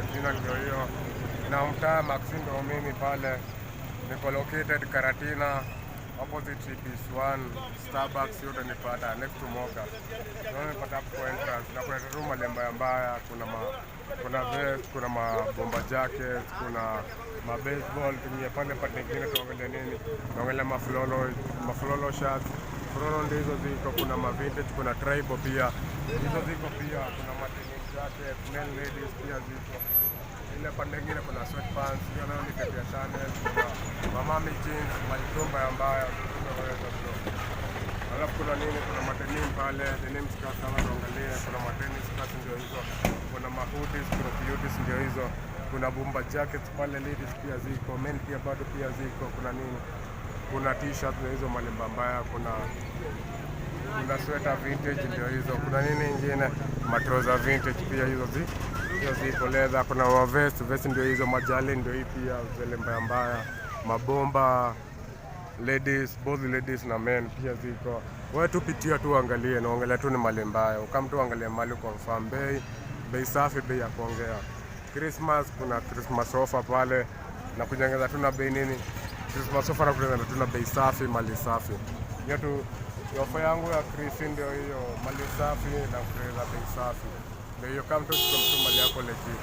majina ndio hiyo. Na mtaa Maxi ndio mimi pale. Niko located Karatina, opposite CPS1, Starbucks yote nipata next to Mocha. Ndio nipata hapo entrance na kuna room malemba mbaya, kuna vest, kuna mabomba jackets, kuna baseball tumia pale pale nyingine tuangalia nini? Tuangalia maflolo shirts. Flolo ndio hizo ziko, kuna vintage, kuna tribal pia. Hizo ziko pia, kuna denim jacket, men ladies pia ziko. Ile pande nyingine kuna sweatpants, hiyo nayo ni kati ya Chanel, kuna mami jeans, malitomba mbaya, tunaweza bro. Alafu kuna nini? Kuna denim pale, denim skirts kama tuangalie, kuna tennis skirts ndio hizo. Kuna hoodies, kuna hoodies ndio hizo. Kuna bomba jackets pale ladies pia ziko, men pia bado pia ziko. Kuna nini? Kuna t-shirt ndio hizo malemba mbaya, kuna sweater vintage ndio hizo. Kuna nini nyingine? Matroza vintage pia hizo ziko leather. Kuna vest ndio hizo, majali ndio hii pia zile mbaya. Mabomba ladies, both ladies na men pia ziko. Wewe tupitia tu angalie, na angalia tu ni mali mbaya. Ukam tu angalia mali confirm bei safi, bei ya kuongea. Christmas kuna Christmas offer pale na kunyangeza tu na bei nini? Christmas offer na kunyangeza tu na bei safi, mali safi. Hiyo tu offer yangu ya Christmas ndio hiyo, mali safi na kunyangeza bei safi. Ndio hiyo, kama tu mali yako legit.